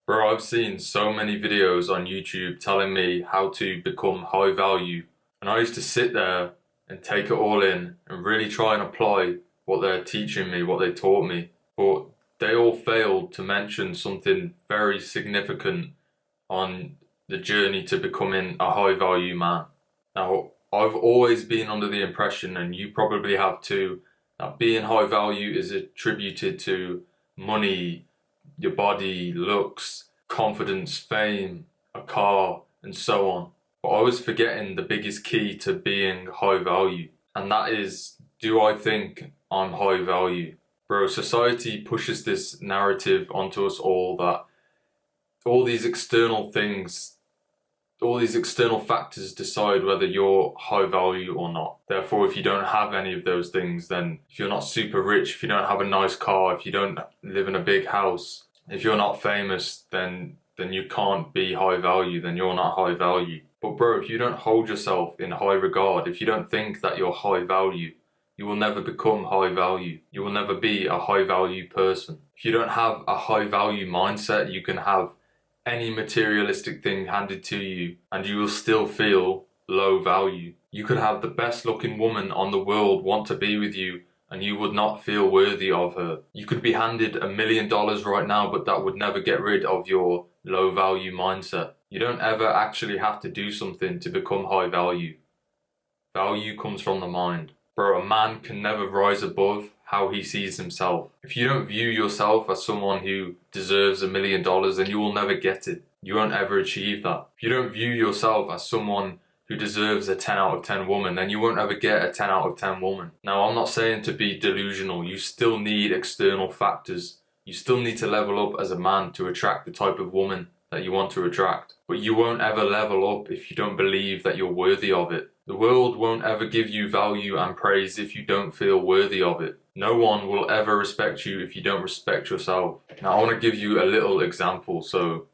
Bro, I've seen so many videos on YouTube telling me how to become high value, and I used to sit there and take it all in and really try and apply what they're teaching me, what they taught me. But they all failed to mention something very significant on the journey to becoming a high value man. Now, I've always been under the impression, and you probably have too, that being high value is attributed to money, your body, looks, confidence, fame, a car, and so on. But I was forgetting the biggest key to being high value, and that is, do I think I'm high value? Bro, society pushes this narrative onto us all that all these external things, all these external factors decide whether you're high value or not. Therefore, if you don't have any of those things, then if you're not super rich, if you don't have a nice car, if you don't live in a big house, if you're not famous, then you can't be high value, then you're not high value. But bro, if you don't hold yourself in high regard, if you don't think that you're high value, you will never become high value. You will never be a high value person. If you don't have a high value mindset, you can have any materialistic thing handed to you and you will still feel low value. You could have the best looking woman on the world want to be with you and you would not feel worthy of her. You could be handed $1 million right now, but that would never get rid of your low value mindset. You don't ever actually have to do something to become high value. Value comes from the mind. Bro, a man can never rise above how he sees himself. If you don't view yourself as someone who deserves $1 million, then you will never get it. You won't ever achieve that. If you don't view yourself as someone who deserves a 10 out of 10 woman, then you won't ever get a 10 out of 10 woman. Now, I'm not saying to be delusional. You still need external factors. You still need to level up as a man to attract the type of woman that you want to attract. But you won't ever level up if you don't believe that you're worthy of it. The world won't ever give you value and praise if you don't feel worthy of it. No one will ever respect you if you don't respect yourself. Now, I want to give you a little example. So,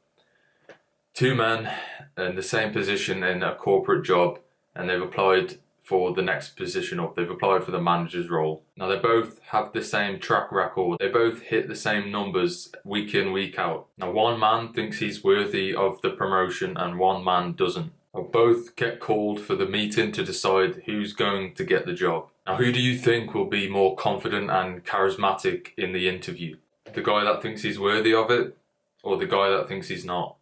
two men in the same position in a corporate job, and they've applied for the next position up. They've applied for the manager's role. Now, they both have the same track record. They both hit the same numbers week in, week out. Now, one man thinks he's worthy of the promotion and one man doesn't. Both get called for the meeting to decide who's going to get the job. Now, who do you think will be more confident and charismatic in the interview? The guy that thinks he's worthy of it, or the guy that thinks he's not?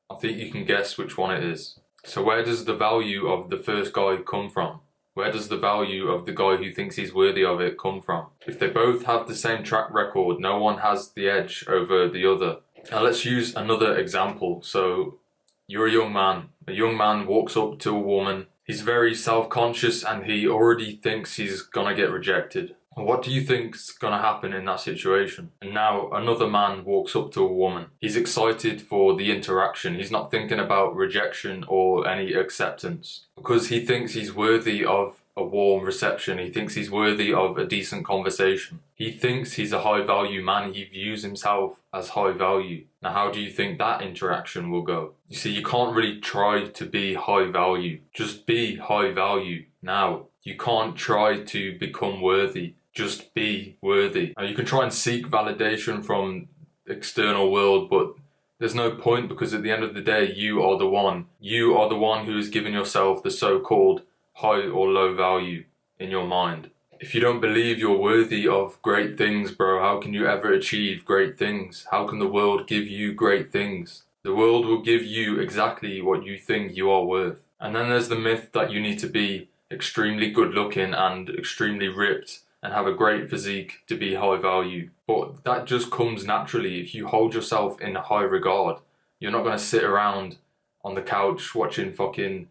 I think you can guess which one it is. So where does the value of the first guy come from? Where does the value of the guy who thinks he's worthy of it come from? If they both have the same track record, no one has the edge over the other. Now let's use another example. So you're a young man. A young man walks up to a woman. He's very self-conscious and he already thinks he's gonna get rejected. What do you think's gonna happen in that situation? And now another man walks up to a woman. He's excited for the interaction. He's not thinking about rejection or any acceptance because he thinks he's worthy of a warm reception. He thinks he's worthy of a decent conversation. He thinks he's a high value man. He views himself as high value. Now, how do you think that interaction will go? You see, you can't really try to be high value. Just be high value now. You can't try to become worthy. Just be worthy. Now, you can try and seek validation from the external world, but there's no point because at the end of the day, you are the one. You are the one who has given yourself the so-called high or low value in your mind. If you don't believe you're worthy of great things, bro, how can you ever achieve great things? How can the world give you great things? The world will give you exactly what you think you are worth. And then there's the myth that you need to be extremely good looking and extremely ripped and have a great physique to be high value. But that just comes naturally if you hold yourself in high regard. You're not going to sit around on the couch watching fucking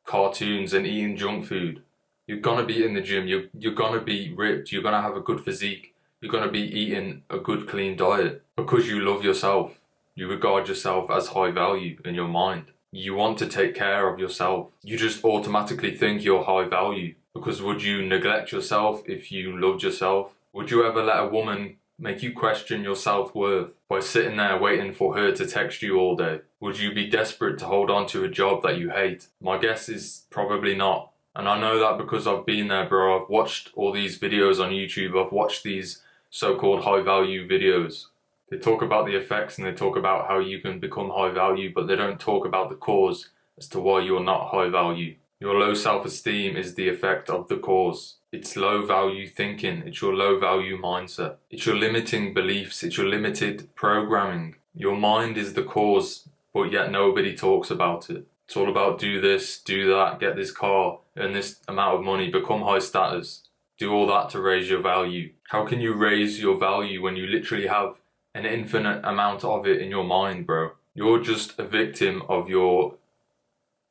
cartoons and eating junk food. You're gonna be in the gym, you're gonna be ripped, you're gonna have a good physique, you're gonna be eating a good clean diet because you love yourself. You regard yourself as high value in your mind. You want to take care of yourself. You just automatically think you're high value because would you neglect yourself if you loved yourself? Would you ever let a woman make you question your self-worth by sitting there waiting for her to text you all day? Would you be desperate to hold on to a job that you hate? My guess is probably not. And I know that because I've been there, bro. I've watched all these videos on YouTube. I've watched these so-called high-value videos. They talk about the effects and they talk about how you can become high value, but they don't talk about the cause as to why you're not high value. Your low self-esteem is the effect of the cause. It's low value thinking. It's your low value mindset. It's your limiting beliefs. It's your limited programming. Your mind is the cause, but yet nobody talks about it. It's all about do this, do that, get this car, earn this amount of money, become high status. Do all that to raise your value. How can you raise your value when you literally have an infinite amount of it in your mind, bro? You're just a victim of your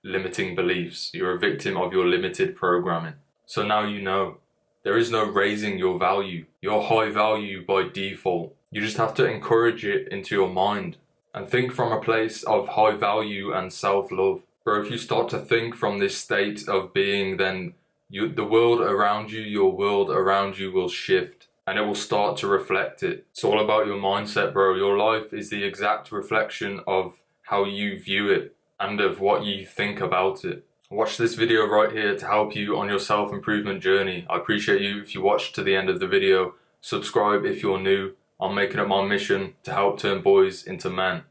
limiting beliefs. You're a victim of your limited programming. So now you know. There is no raising your value. You're high value by default. You just have to encourage it into your mind and think from a place of high value and self-love. Bro, if you start to think from this state of being, then the world around you, your world around you will shift and it will start to reflect it. It's all about your mindset, bro. Your life is the exact reflection of how you view it and of what you think about it. Watch this video right here to help you on your self-improvement journey. I appreciate you if you watched to the end of the video. Subscribe if you're new. I'm making it my mission to help turn boys into men.